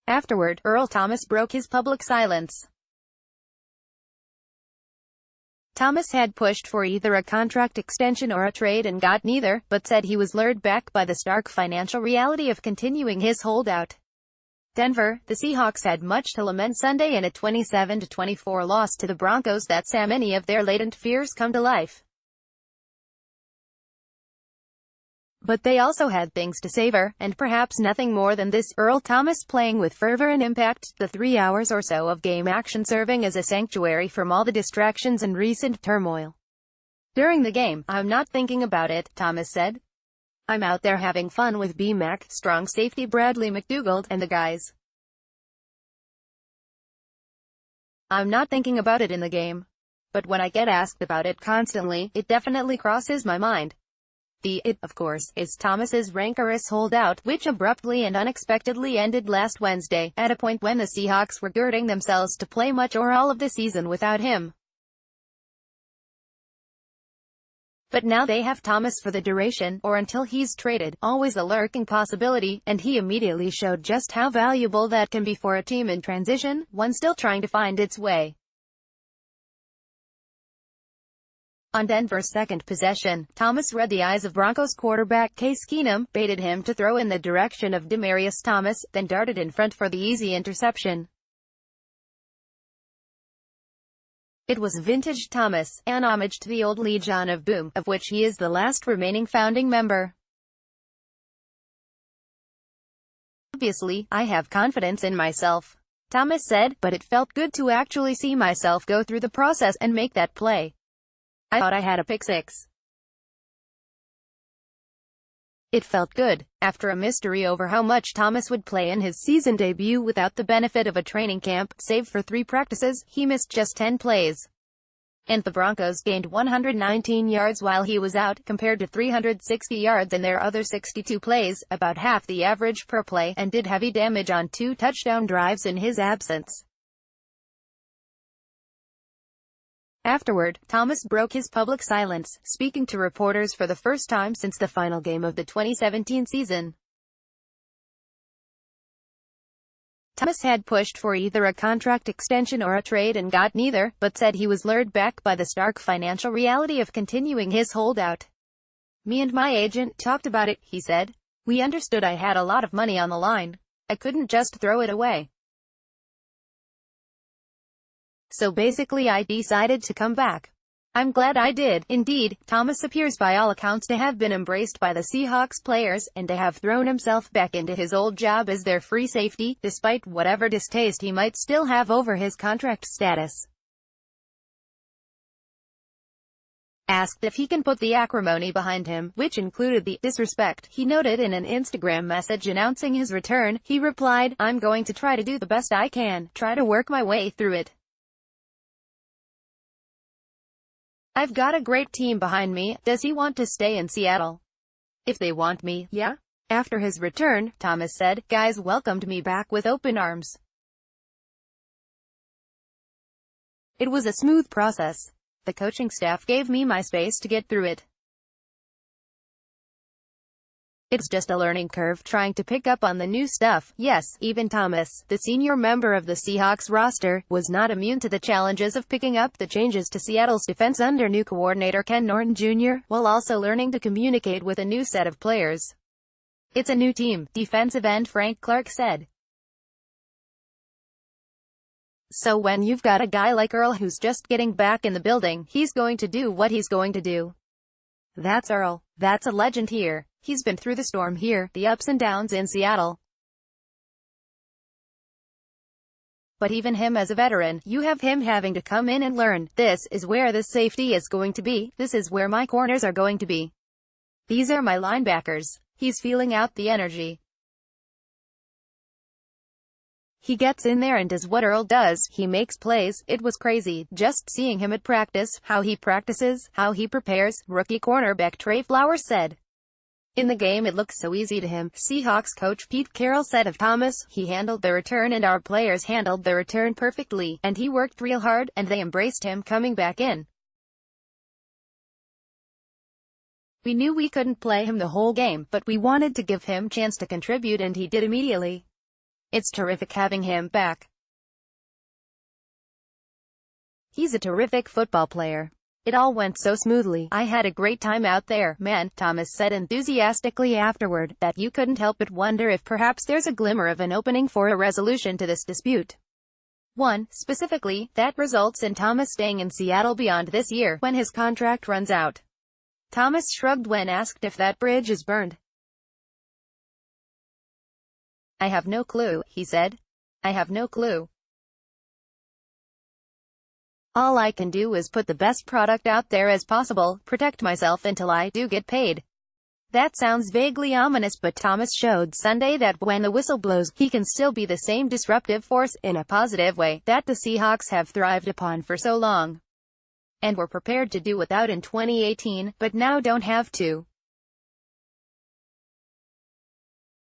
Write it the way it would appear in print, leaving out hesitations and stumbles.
Afterward, Earl Thomas broke his public silence. Thomas had pushed for either a contract extension or a trade and got neither, but said he was lured back by the stark financial reality of continuing his holdout. Denver, the Seahawks had much to lament Sunday in a 27-24 loss to the Broncos that saw many of their latent fears come to life. But they also had things to savor, and perhaps nothing more than this: Earl Thomas playing with fervor and impact, the 3 hours or so of game action serving as a sanctuary from all the distractions and recent turmoil. During the game, "I'm not thinking about it," Thomas said. "I'm out there having fun with B-Mac, strong safety Bradley McDougald, and the guys. I'm not thinking about it in the game. But when I get asked about it constantly, it definitely crosses my mind." The "it," of course, is Thomas's rancorous holdout, which abruptly and unexpectedly ended last Wednesday, at a point when the Seahawks were girding themselves to play much or all of the season without him. But now they have Thomas for the duration, or until he's traded, always a lurking possibility, and he immediately showed just how valuable that can be for a team in transition, one still trying to find its way. On Denver's second possession, Thomas read the eyes of Broncos quarterback Case Keenum, baited him to throw in the direction of Demaryius Thomas, then darted in front for the easy interception. It was vintage Thomas, an homage to the old Legion of Boom, of which he is the last remaining founding member. "Obviously, I have confidence in myself," Thomas said, "but it felt good to actually see myself go through the process and make that play. I thought I had a pick six. It felt good." After a mystery over how much Thomas would play in his season debut without the benefit of a training camp, save for 3 practices, he missed just 10 plays. And the Broncos gained 119 yards while he was out, compared to 360 yards in their other 62 plays, about half the average per play, and did heavy damage on 2 touchdown drives in his absence. Afterward, Thomas broke his public silence, speaking to reporters for the first time since the final game of the 2017 season. Thomas had pushed for either a contract extension or a trade and got neither, but said he was lured back by the stark financial reality of continuing his holdout. "Me and my agent talked about it," he said. "We understood I had a lot of money on the line. I couldn't just throw it away. So basically I decided to come back. I'm glad I did." Indeed, Thomas appears by all accounts to have been embraced by the Seahawks players, and to have thrown himself back into his old job as their free safety, despite whatever distaste he might still have over his contract status. Asked if he can put the acrimony behind him, which included the disrespect he noted in an Instagram message announcing his return, he replied, "I'm going to try to do the best I can, try to work my way through it. I've got a great team behind me. Does he want to stay in Seattle? If they want me, yeah." After his return, Thomas said, "Guys welcomed me back with open arms. It was a smooth process. The coaching staff gave me my space to get through it. It's just a learning curve trying to pick up on the new stuff." Yes, even Thomas, the senior member of the Seahawks roster, was not immune to the challenges of picking up the changes to Seattle's defense under new coordinator Ken Norton Jr., while also learning to communicate with a new set of players. "It's a new team," defensive end Frank Clark said. "So when you've got a guy like Earl who's just getting back in the building, he's going to do what he's going to do. That's Earl. That's a legend here. He's been through the storm here, the ups and downs in Seattle. But even him as a veteran, you have him having to come in and learn, this is where the safety is going to be, this is where my corners are going to be. These are my linebackers." He's feeling out the energy. He gets in there and does what Earl does, he makes plays. "It was crazy, just seeing him at practice, how he practices, how he prepares," rookie cornerback Trey Flowers said. "In the game it looked so easy to him," Seahawks coach Pete Carroll said of Thomas. "He handled the return and our players handled the return perfectly, and he worked real hard, and they embraced him coming back in. We knew we couldn't play him the whole game, but we wanted to give him chance to contribute and he did immediately. It's terrific having him back. He's a terrific football player. It all went so smoothly. I had a great time out there, man," Thomas said enthusiastically afterward, that you couldn't help but wonder if perhaps there's a glimmer of an opening for a resolution to this dispute. One, specifically, that results in Thomas staying in Seattle beyond this year, when his contract runs out. Thomas shrugged when asked if that bridge is burned. "I have no clue," he said. "I have no clue. All I can do is put the best product out there as possible, protect myself until I do get paid." That sounds vaguely ominous, but Thomas showed Sunday that when the whistle blows, he can still be the same disruptive force, in a positive way, that the Seahawks have thrived upon for so long, and were prepared to do without in 2018, but now don't have to.